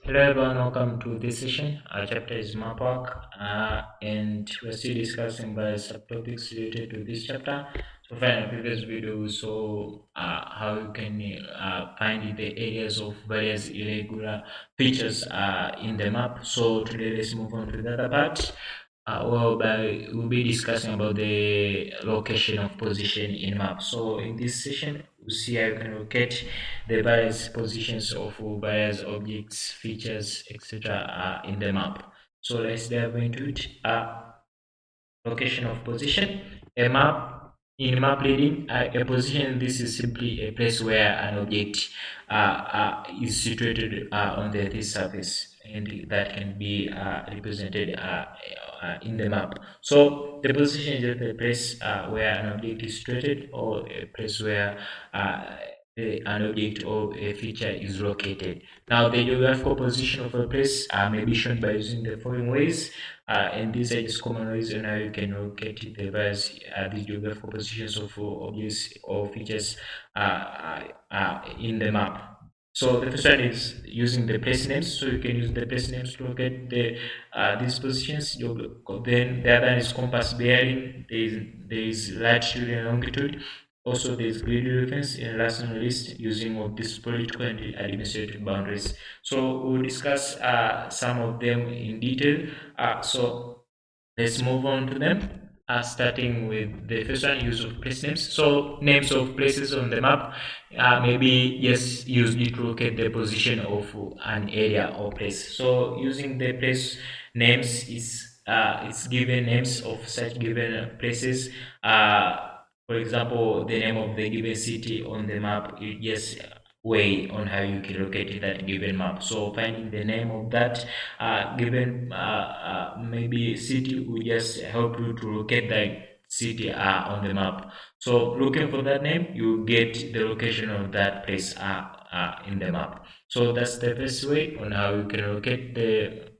Hello everyone, welcome to this session. Our chapter is Mapwork, and we're still discussing various subtopics related to this chapter. So, find a previous video, we saw how you can find the areas of various irregular features in the map. So, today let's move on to the other part. We'll be discussing about the location of position in map. So, in this session, we'll see how you can locate the various positions of various objects, features, etc. In the map. So let's dive into it. Location of position. A map in map reading, a position. This is simply a place where an object is situated on the Earth's surface, and that can be represented in the map. So the position is just a place where an object is situated, or a place where an object or a feature is located. Now, the geographical position of a place may be shown by using the following ways, and these are just common ways on how you can locate the various the geographical positions of objects or features in the map. So the first one is using the place names. So you can use the place names to locate these positions. Then the other is compass bearing. There is latitude and longitude. Also, there is grid reference in rational list using of these political and administrative boundaries. So we'll discuss some of them in detail. So let's move on to them. Starting with the first one, use of place names. So names of places on the map maybe yes used to locate the position of an area or place. So using the place names is it's given names of such given places. For example, the name of the given city on the map, it just way on how you can locate that given map. So finding the name of that given maybe city will just help you to locate that city on the map. So looking for that name, you get the location of that place in the map. So that's the first way on how you can locate the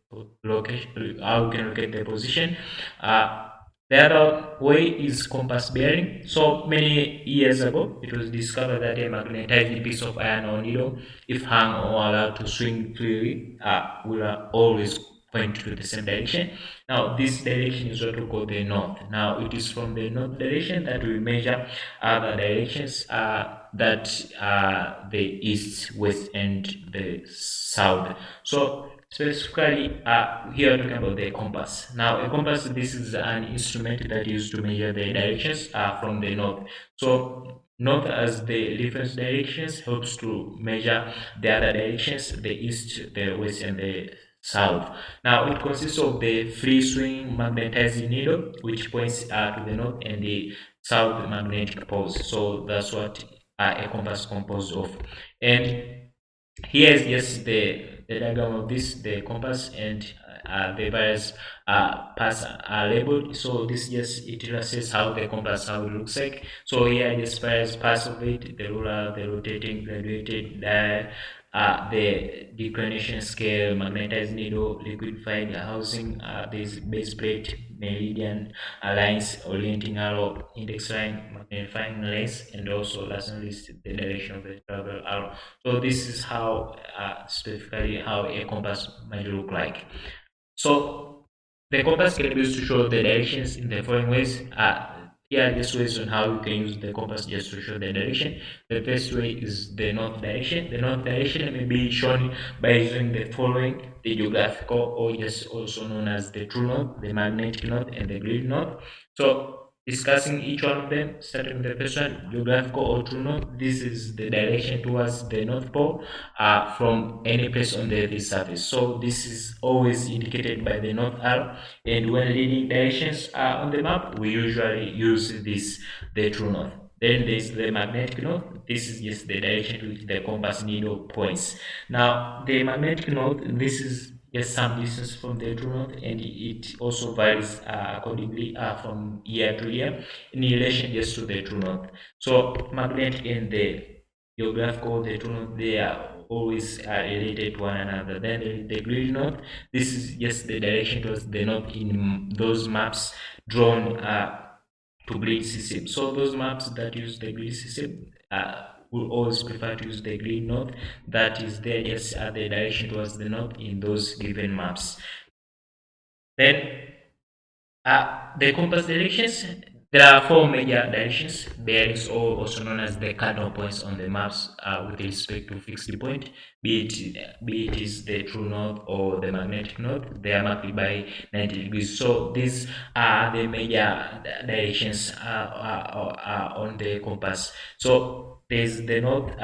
location, how you can locate the position. The other way is compass bearing. So many years ago, it was discovered that a magnetized piece of iron or needle, if hung or allowed to swing freely, will always point to the same direction. Now, this direction is what we call the north. Now, it is from the north direction that we measure other directions that the east, west, and the south. So specifically, here we're talking about the compass. Now, a compass, this is an instrument that is used to measure the directions from the north. So, north as the reference directions helps to measure the other directions, the east, the west, and the south. Now, it consists of the free swing magnetizing needle, which points to the north, and the south magnetic poles. So, that's what a compass is composed of. And here is just the diagram of this, the compass, and the various parts are labeled. So this just it illustrates how the compass how it looks like. So here just various parts of it: the ruler, the rotating, graduated dial, the declination scale, magnetized needle, liquefied housing, this base plate, meridian lines, orienting arrow, index line, magnifying lens, and also lastly the direction of the travel arrow. So this is how specifically how a compass might look like. So the compass can be used to show the directions in the following ways. Here are just ways on how you can use the compass just to show the direction. The first way is the north direction. The north direction may be shown by using the following: the geographical, or just also known as the true north, the magnetic north, and the grid north. So discussing each one of them, starting with the first one, geographical or true north. This is the direction towards the North Pole from any place on the Earth's surface. So this is always indicated by the north arrow. And when reading directions on the map, we usually use this, the true north. Then there's the magnetic north. This is just the direction to which the compass needle points. Now, the magnetic north, this is just some distance from the true north, and it also varies accordingly from year to year in relation just to the true north. So, magnetic and the geographical, the true north, they are always related to one another. Then the grid north, this is just the direction towards the north in those maps drawn to grid system. So those maps that use the grid system will always prefer to use the grid north that is there just at the direction towards the north in those given maps. Then the compass directions, there are four major directions. Bearings, or also known as the cardinal points on the maps with respect to fixed point, be it is the true north or the magnetic north. They are marked by 90 degrees. So these are the major directions on the compass. So there's the north,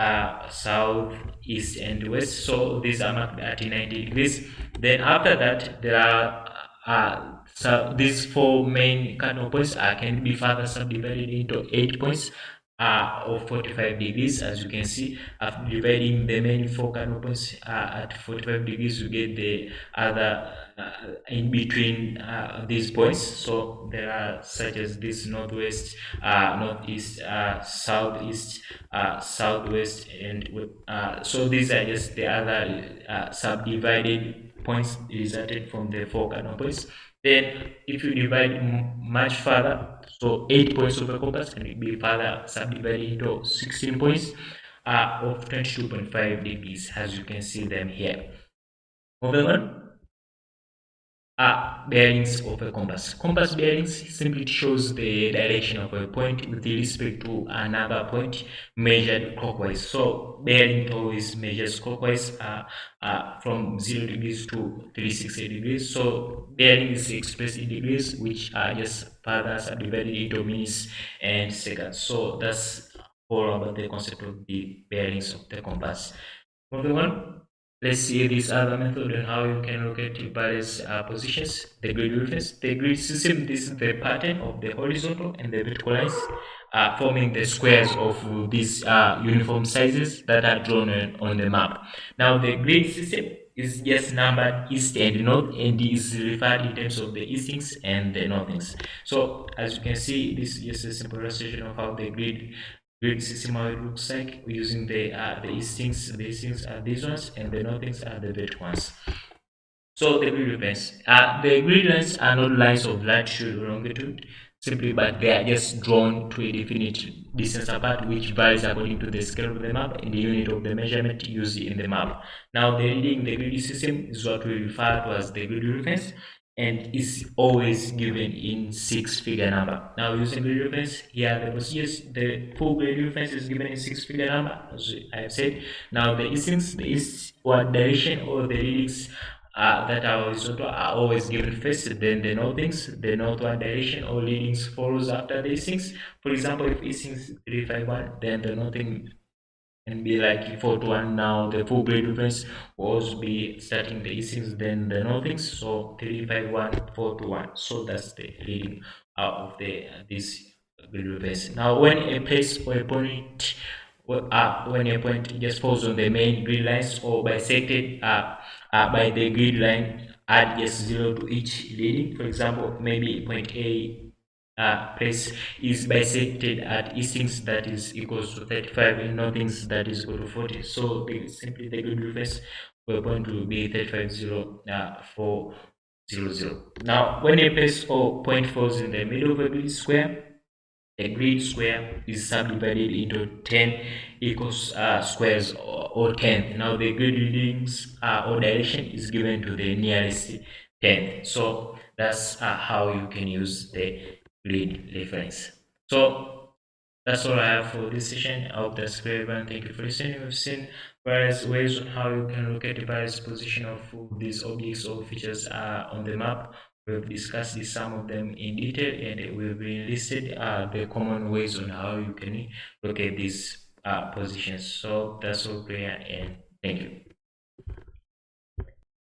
south, east, and west. So these are marked at 90 degrees. Then after that, there are so these four main cardinal points can be further subdivided into 8 points of 45 degrees. As you can see, after dividing the main four cardinal points at 45 degrees, you get the other in between these points. So there are such as this northwest, northeast, southeast, southwest, and so these are just the other subdivided points resulted from the four cardinal points. Then, if you divide much further, so 8 points of a compass can be further subdivided into 16 points of 22.5 degrees, as you can see them here. Moving on, bearings of a compass. Compass bearings simply shows the direction of a point with respect to another point measured clockwise. So bearing always measures clockwise from 0 degrees to 360 degrees. So bearing is expressed in degrees, which are just further subdivided into minutes and seconds. So that's all about the concept of the bearings of the compass. Moving on, let's see this other method and how you can locate various positions. The grid reference. The grid system, this is the pattern of the horizontal and the vertical lines forming the squares of these uniform sizes that are drawn on the map. Now the grid system is just numbered east and north and is referred in terms of the eastings and the northings. So as you can see, this is just a simple illustration of how the grid system how it looks like using the eastings. The eastings are these ones and the northings are the vertical ones. So the grid depends. The grid lines are not lines of latitude or longitude simply, but they are just drawn to a definite distance apart, which varies according to the scale of the map and the unit of the measurement used in the map. Now, the reading the grid system is what we refer to as the grid reference, and is always given in six-figure number. Now, using grid reference, here the procedures, the full grid reference is given in six-figure number, as I have said. Now, the instance, the eastward direction or the readings that are horizontal are always given first, then the northings, the northward direction or leadings follows after the eastings. For example, if eastings 351, then the northing can be like 4 to 1. Now the full grid reference will also be starting the eastings, then the northings. So 351, 4 to 1. So that's the leading out of the this grid reference. Now when a place or a point when a point just falls on the main grid lines or bisected by the grid line, add just 0 to each leading. For example, maybe point A place is bisected at eastings that is equals to 35 and northings that is equal to 40. So simply the grid reference for a point will be 35, 0, 4, 0, 0. Now, when a place or point falls in the middle of a grid square, a grid square is subdivided into 10 equal squares or tenth. Now the grid readings or direction is given to the nearest tenth. So that's how you can use the grid reference. So that's all I have for this session. I hope that's clear, everyone. Thank you for listening. We've seen various ways on how you can locate the various position of these objects or features on the map. We've discussed some of them in detail, and we've listed the common ways on how you can locate these positions. So that's all clear, and thank you.